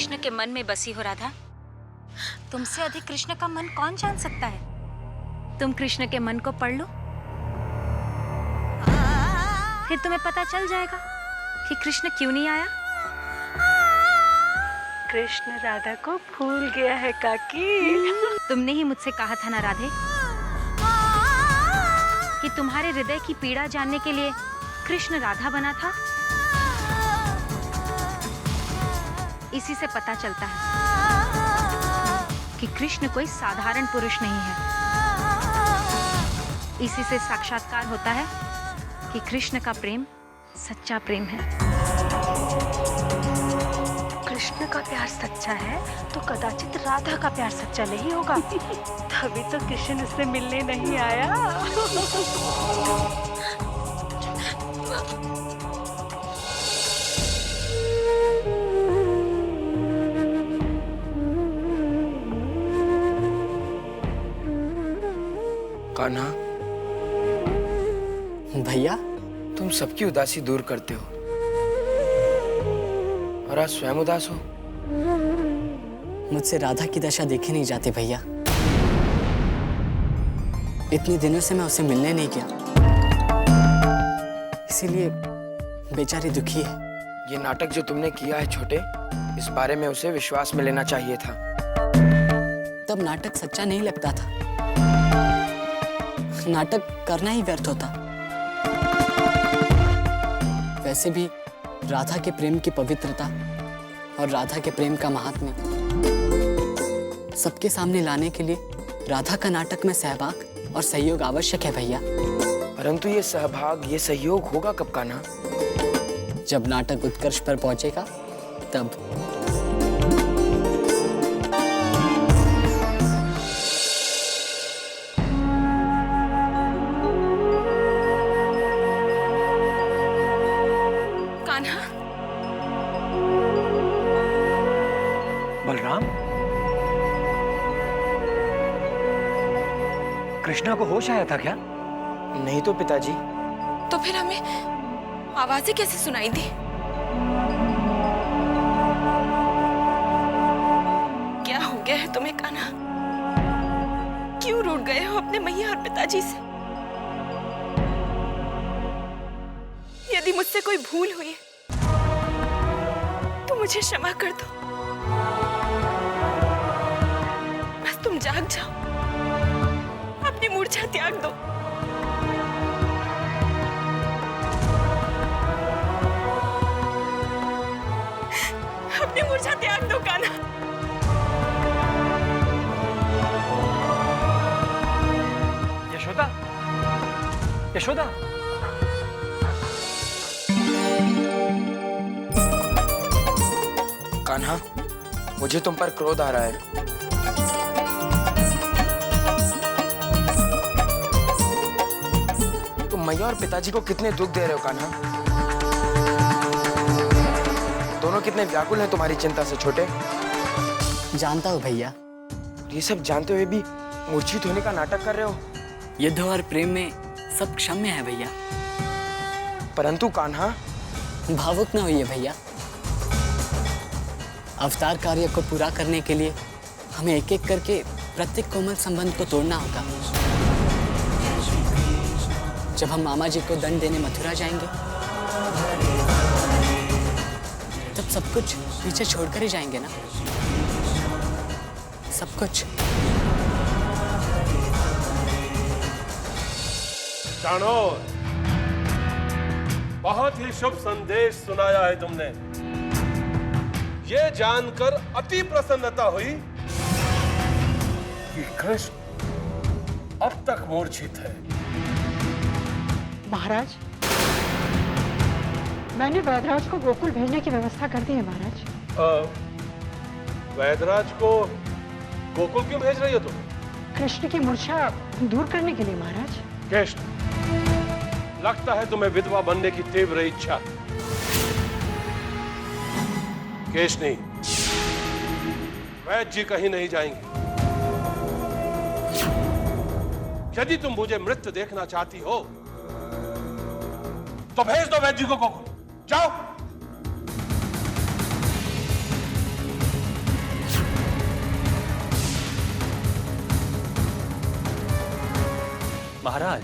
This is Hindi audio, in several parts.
कृष्ण के मन में बसी हो राधा। तुमसे अधिक कृष्ण का मन कौन जान सकता है? तुम कृष्ण के मन को पढ़ लो, फिर तुम्हें पता चल जाएगा कि कृष्ण क्यों नहीं आया। कृष्ण राधा को भूल गया है काकी। तुमने ही मुझसे कहा था ना राधे कि तुम्हारे हृदय की पीड़ा जानने के लिए कृष्ण राधा बना था। इसी से पता चलता है कि कृष्ण कोई साधारण पुरुष नहीं है। इसी से साक्षात्कार होता है कि कृष्ण का प्रेम सच्चा प्रेम है। कृष्ण का प्यार सच्चा है तो कदाचित राधा का प्यार सच्चा नहीं होगा। तभी तो कृष्ण उससे मिलने नहीं आया। कान्हा, भैया, तुम सबकी उदासी दूर करते हो और आज स्वयं उदास हो। मुझसे राधा की दशा देखी नहीं जाती भैया। इतने दिनों से मैं उसे मिलने नहीं गया, इसीलिए बेचारी दुखी है। ये नाटक जो तुमने किया है छोटे, इस बारे में उसे विश्वास में लेना चाहिए था। तब नाटक सच्चा नहीं लगता था, नाटक करना ही व्यर्थ होता। वैसे भी राधा के प्रेम की पवित्रता और राधा के प्रेम का महात्म्य सबके सामने लाने के लिए राधा का नाटक में सहभाग और सहयोग आवश्यक है भैया। परंतु ये सहभाग, ये सहयोग होगा कब कान्हा? जब नाटक उत्कर्ष पर पहुंचेगा तब। बलराम, कृष्णा को होश आया था क्या? नहीं तो पिताजी। तो फिर हमें आवाजें कैसे सुनाई दी? क्या हो गया है तुम्हें कान्हा? क्यों रूठ गए हो अपने मैया और पिताजी से? यदि मुझसे कोई भूल हुई है तो मुझे क्षमा कर दो। बस तुम जाग जाओ, अपनी मूर्छा त्याग दो। अपनी मूर्छा त्याग दो कान्हा। यशोदा, यशोदा, कान्हा, मुझे तुम पर क्रोध आ रहा है। तुम मैया और पिताजी को कितने दुख दे रहे हो कान्हा। दोनों कितने व्याकुल हैं तुम्हारी चिंता से छोटे। जानता हूँ भैया। ये सब जानते हुए भी मूर्छित होने का नाटक कर रहे हो। युद्ध और प्रेम में सब क्षम्य है भैया। परंतु कान्हा, भावुक न होइए भैया। अवतार कार्य को पूरा करने के लिए हमें एक एक करके प्रत्येक कोमल संबंध को तोड़ना होगा। जब हम मामा जी को दंड देने मथुरा जाएंगे तब सब कुछ पीछे छोड़कर ही जाएंगे ना, सब कुछ। चाणोर, बहुत ही शुभ संदेश सुनाया है तुमने। ये जानकर अति प्रसन्नता हुई कि कृष्ण अब तक मूर्छित है। महाराज, मैंने वैदराज को गोकुल भेजने की व्यवस्था कर दी है महाराज। वैदराज को गोकुल क्यों भेज रही हो तुम? कृष्ण की मूर्छा दूर करने के लिए महाराज। कृष्ण, लगता है तुम्हें विधवा बनने की तीव्र इच्छा। केशनी, वैद्य जी कहीं नहीं जाएंगे। यदि तुम मुझे मृत्यु देखना चाहती हो तो भेज दो वैद्य जी को गोकुल। जाओ। महाराज,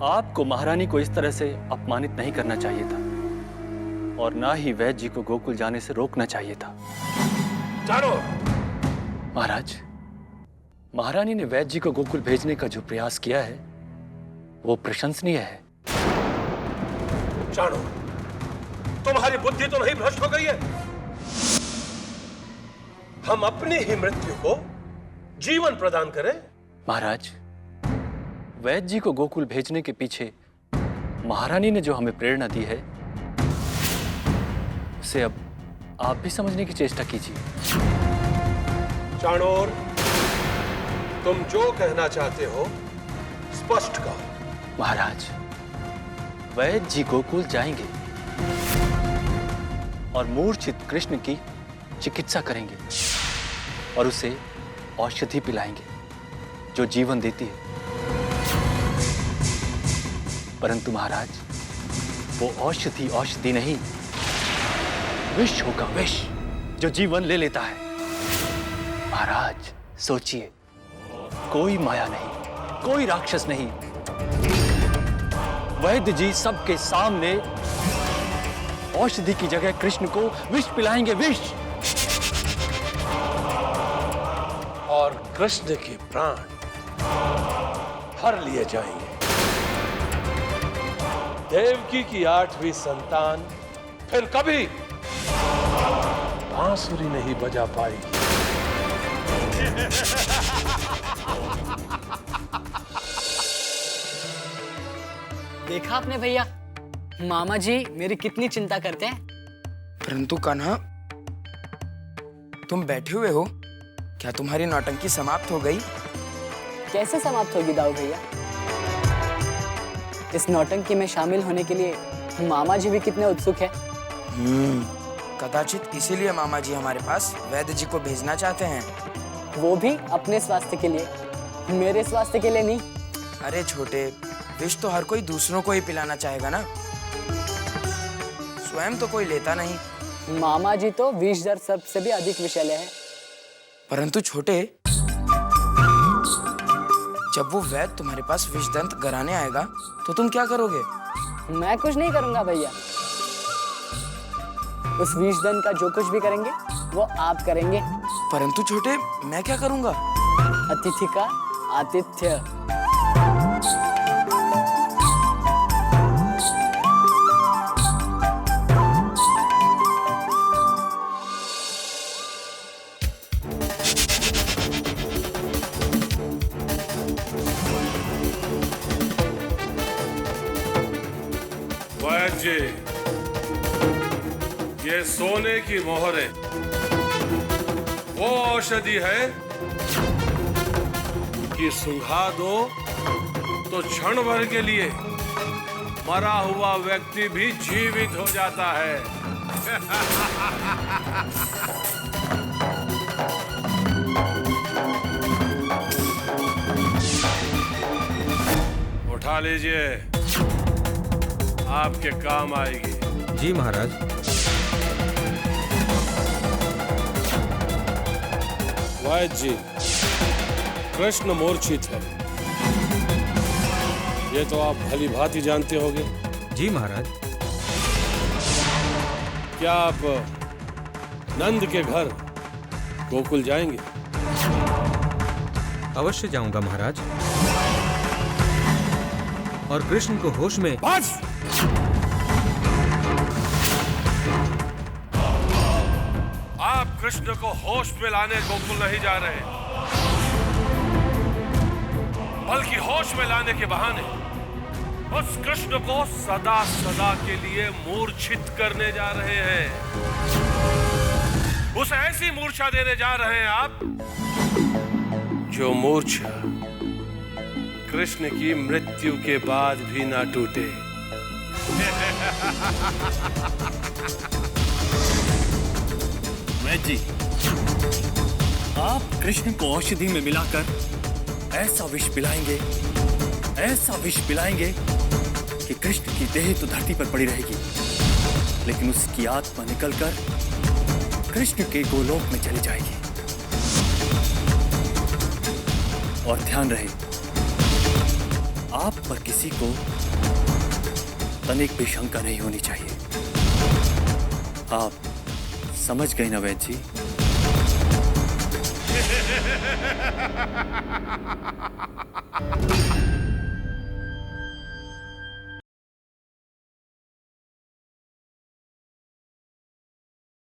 आपको महारानी को इस तरह से अपमानित नहीं करना चाहिए था और ना ही वैद्य जी को गोकुल जाने से रोकना चाहिए था। चाणूर, महाराज, महारानी ने वैद्य जी को गोकुल भेजने का जो प्रयास किया है वो प्रशंसनीय है। चाणूर, तुम्हारी बुद्धि तो नहीं भ्रष्ट हो गई है? हम अपनी ही मृत्यु को जीवन प्रदान करें? महाराज, वैद्य जी को गोकुल भेजने के पीछे महारानी ने जो हमें प्रेरणा दी है उसे अब आप भी समझने की चेष्टा कीजिए। चाणूर, तुम जो कहना चाहते हो स्पष्ट कहो। महाराज, वैद्य जी गोकुल जाएंगे और मूर्छित कृष्ण की चिकित्सा करेंगे और उसे औषधि पिलाएंगे जो जीवन देती है। परंतु महाराज, वो औषधि नहीं, विष होगा, विष जो जीवन ले लेता है। महाराज सोचिए, कोई माया नहीं, कोई राक्षस नहीं, वैद्य जी सबके सामने औषधि की जगह कृष्ण को विष पिलाएंगे, विष। और कृष्ण के प्राण हर लिए जाएंगे। देवकी की 8वीं संतान फिर कभी बांसुरी नहीं बजा पाएगी। देखा आपने भैया, मामा जी मेरी कितनी चिंता करते हैं। परंतु कान्हा, तुम बैठे हुए हो, क्या तुम्हारी नौटंकी समाप्त हो गई? कैसे समाप्त होगी दाऊ भैया? इस नौटंकी में शामिल होने के लिए मामा जी भी कितने उत्सुक हैं। कदाचित इसीलिए मामा जी हमारे पास वैद्य जी को भेजना चाहते हैं। वो भी अपने स्वास्थ्य के लिए, मेरे स्वास्थ्य के लिए नहीं। अरे छोटे, विष तो हर कोई दूसरों को ही पिलाना चाहेगा ना, स्वयं तो कोई लेता नहीं। मामा जी तो विषधर सर्प से भी अधिक विषैले हैं। परंतु छोटे, जब वो वैद्य तुम्हारे पास विषदंत गराने आएगा तो तुम क्या करोगे? मैं कुछ नहीं करूंगा भैया। उस विषदंत का जो कुछ भी करेंगे वो आप करेंगे। परंतु छोटे, मैं क्या करूंगा? अतिथि का आतिथ्य। वैद्य, ये सोने की मोहरें वो औषधि है कि सुंघा दो तो क्षण भर के लिए मरा हुआ व्यक्ति भी जीवित हो जाता है। उठा लीजिए, आपके काम आएगी। जी महाराज। वैद्य जी, कृष्ण मूर्छित है, ये तो आप भली भांति जानते होंगे। जी महाराज। क्या आप नंद के घर गोकुल जाएंगे? अवश्य जाऊंगा महाराज। और कृष्ण को होश में। बस! आप कृष्ण को होश में लाने गोकुल नहीं जा रहे, बल्कि होश में लाने के बहाने उस कृष्ण को सदा सदा के लिए मूर्छित करने जा रहे हैं। उसे ऐसी मूर्छा देने जा रहे हैं आप, जो मूर्छा कृष्ण की मृत्यु के बाद भी ना टूटे। वैद्य जी, आप कृष्ण को औषधि में मिलाकर ऐसा विष पिलाएंगे कि कृष्ण की देह तो धरती पर पड़ी रहेगी, लेकिन उसकी आत्मा निकलकर कृष्ण के गोलोक में चली जाएगी। और ध्यान रहे, आप पर किसी को तनिक भी शंका नहीं होनी चाहिए। आप समझ गए ना वैद्य जी?